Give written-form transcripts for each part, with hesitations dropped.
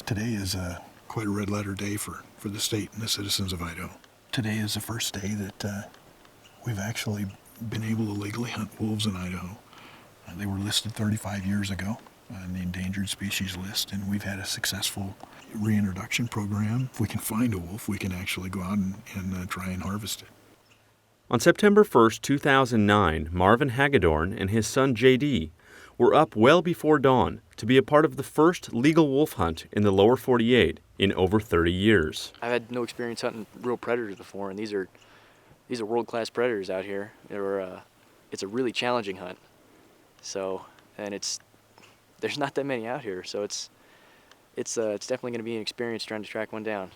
Today is quite a red letter day for the state and the citizens of Idaho. Today is the first day that we've actually been able to legally hunt wolves in Idaho. They were listed 35 years ago on the endangered species list, and we've had a successful reintroduction program. If we can find a wolf, we can actually go out and try and harvest it. On September 1st, 2009, Marvin Hagedorn and his son J.D. were up well before dawn to be a part of the first legal wolf hunt in the lower 48 in over 30 years. I've had no experience hunting real predators before, and these are world-class predators out here. It's a really challenging hunt. So, and there's not that many out here, so it's definitely going to be an experience trying to track one down.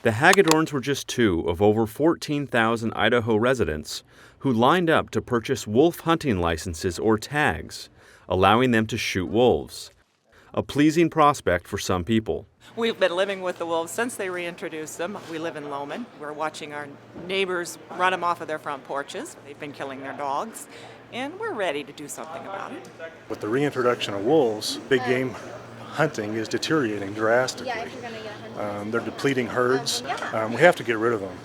The Hagedorns were just two of over 14,000 Idaho residents who lined up to purchase wolf hunting licenses or tags, allowing them to shoot wolves. A pleasing prospect for some people. We've been living with the wolves since they reintroduced them. We live in Lowman. We're watching our neighbors run them off of their front porches. They've been killing their dogs, and we're ready to do something about it. With the reintroduction of wolves, big game hunting is deteriorating drastically. They're depleting herds. We have to get rid of them.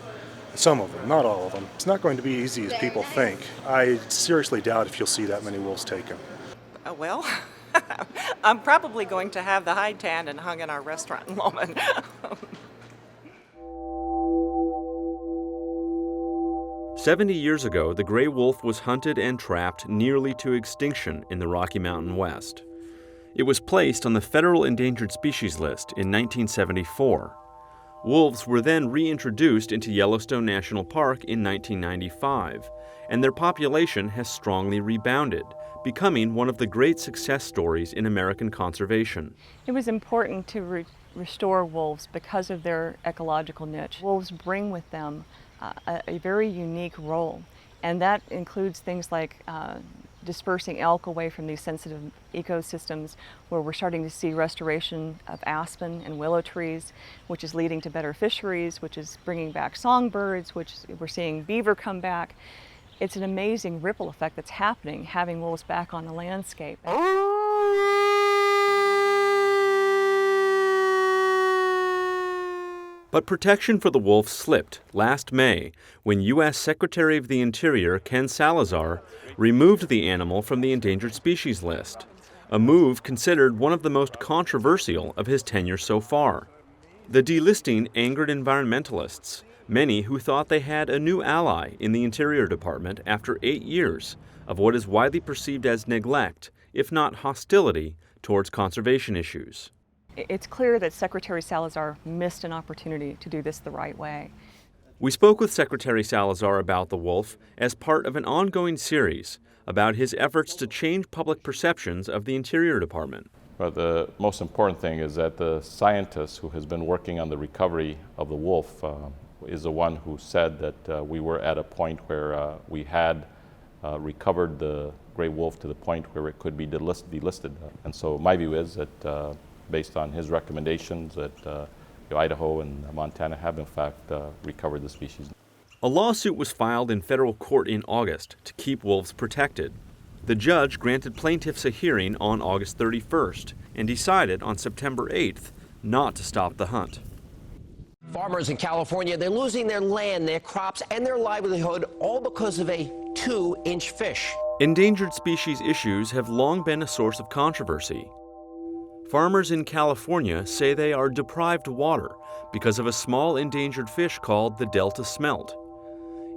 Some of them, not all of them. It's not going to be easy as people think. I seriously doubt if you'll see that many wolves taken. Well, I'm probably going to have the hide tanned and hung in our restaurant in Lowman. "70 years ago, the gray wolf was hunted and trapped nearly to extinction in the Rocky Mountain West. It was placed on the federal endangered species list in 1974. Wolves were then reintroduced into Yellowstone National Park in 1995, and their population has strongly rebounded, becoming one of the great success stories in American conservation." It was important to restore wolves because of their ecological niche. Wolves bring with them a very unique role, and that includes things like dispersing elk away from these sensitive ecosystems, where we're starting to see restoration of aspen and willow trees, which is leading to better fisheries, which is bringing back songbirds, which we're seeing beaver come back. It's an amazing ripple effect that's happening, having wolves back on the landscape. But protection for the wolf slipped last May when U.S. Secretary of the Interior Ken Salazar removed the animal from the endangered species list, a move considered one of the most controversial of his tenure so far. The delisting angered environmentalists, many who thought they had a new ally in the Interior Department after 8 years of what is widely perceived as neglect, if not hostility, towards conservation issues. It's clear that Secretary Salazar missed an opportunity to do this the right way. We spoke with Secretary Salazar about the wolf as part of an ongoing series about his efforts to change public perceptions of the Interior Department. But the most important thing is that the scientist who has been working on the recovery of the wolf is the one who said that we were at a point where we had recovered the gray wolf to the point where it could be delisted. And so my view is that based on his recommendations that Idaho and Montana have in fact recovered the species. A lawsuit was filed in federal court in August to keep wolves protected. The judge granted plaintiffs a hearing on August 31st and decided on September 8th not to stop the hunt. Farmers in California, they're losing their land, their crops, and their livelihood, all because of a 2-inch fish. Endangered species issues have long been a source of controversy. Farmers in California say they are deprived of water because of a small endangered fish called the Delta smelt.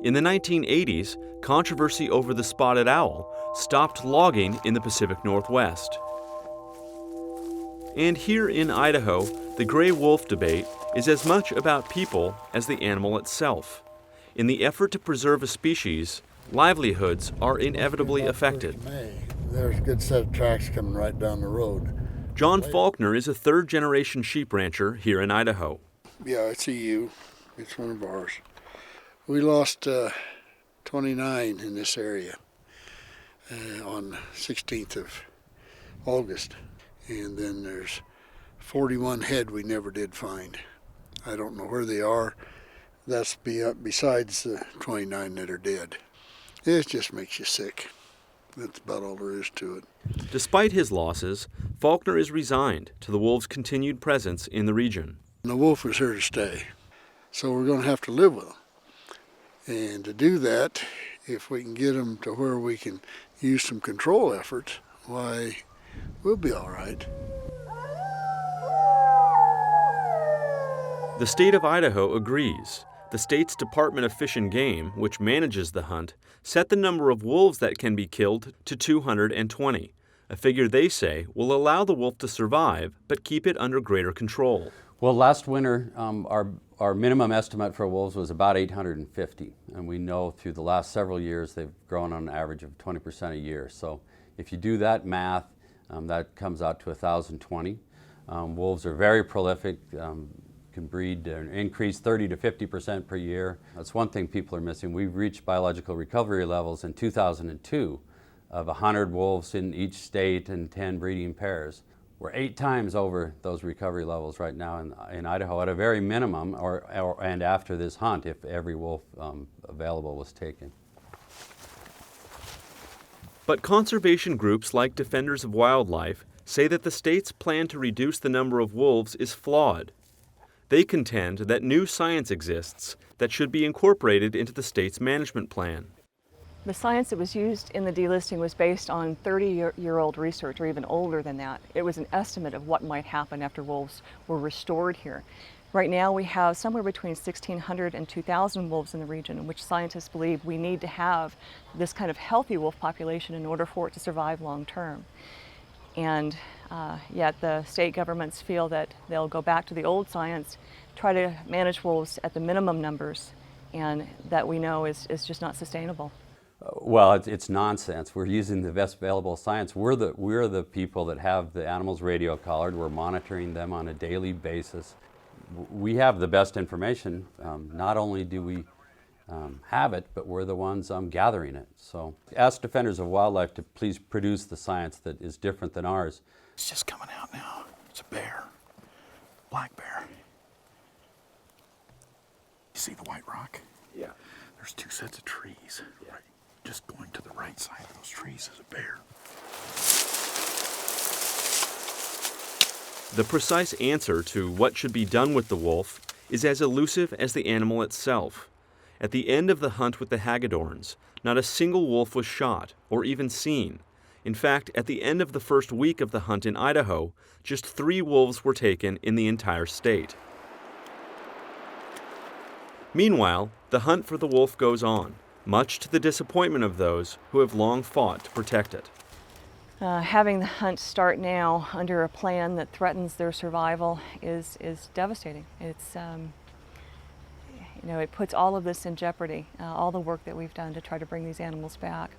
In the 1980s, controversy over the spotted owl stopped logging in the Pacific Northwest. And here in Idaho, the gray wolf debate is as much about people as the animal itself. In the effort to preserve a species, livelihoods are inevitably affected. There's a good set of tracks coming right down the road. John Faulkner is a third-generation sheep rancher here in Idaho. Yeah, it's a ewe. It's one of ours. We lost 29 in this area on 16th of August. And then there's 41 head we never did find. I don't know where they are. That's besides the 29 that are dead. It just makes you sick. That's about all there is to it. Despite his losses, Faulkner is resigned to the wolves' continued presence in the region. And the wolf is here to stay, so we're going to have to live with them. And to do that, if we can get them to where we can use some control efforts, why, we'll be all right. The state of Idaho agrees. The state's Department of Fish and Game, which manages the hunt, set the number of wolves that can be killed to 220, a figure they say will allow the wolf to survive but keep it under greater control. Well, last winter, our minimum estimate for wolves was about 850, and we know through the last several years they've grown on an average of 20% a year. So if you do that math, that comes out to 1,020. Wolves are very prolific. Can breed and increase 30 to 50% per year. That's one thing people are missing. We've reached biological recovery levels in 2002 of 100 wolves in each state and 10 breeding pairs. We're 8 times over those recovery levels right now in Idaho at a very minimum, and after this hunt, if every wolf available was taken. But conservation groups like Defenders of Wildlife say that the state's plan to reduce the number of wolves is flawed. They contend that new science exists that should be incorporated into the state's management plan. The science that was used in the delisting was based on 30-year-old research, or even older than that. It was an estimate of what might happen after wolves were restored here. Right now we have somewhere between 1,600 and 2,000 wolves in the region, in which scientists believe we need to have this kind of healthy wolf population in order for it to survive long term. And yet the state governments feel that they'll go back to the old science, try to manage wolves at the minimum numbers, and that we know is just not sustainable. Well, it's nonsense. We're using the best available science. We're the people that have the animals radio collared. We're monitoring them on a daily basis. We have the best information. Not only do we have it, but we're the ones gathering it. So ask Defenders of Wildlife to please produce the science that is different than ours. It's just coming out now. It's a bear, black bear. You see the white rock? Yeah. There's 2 sets of trees. Yeah. Right. Just going to the right side of those trees is a bear. The precise answer to what should be done with the wolf is as elusive as the animal itself. At the end of the hunt with the Hagedorns, not a single wolf was shot or even seen. In fact, at the end of the first week of the hunt in Idaho, just 3 wolves were taken in the entire state. Meanwhile, the hunt for the wolf goes on, much to the disappointment of those who have long fought to protect it. Having the hunt start now under a plan that threatens their survival is devastating. It's it puts all of this in jeopardy, all the work that we've done to try to bring these animals back.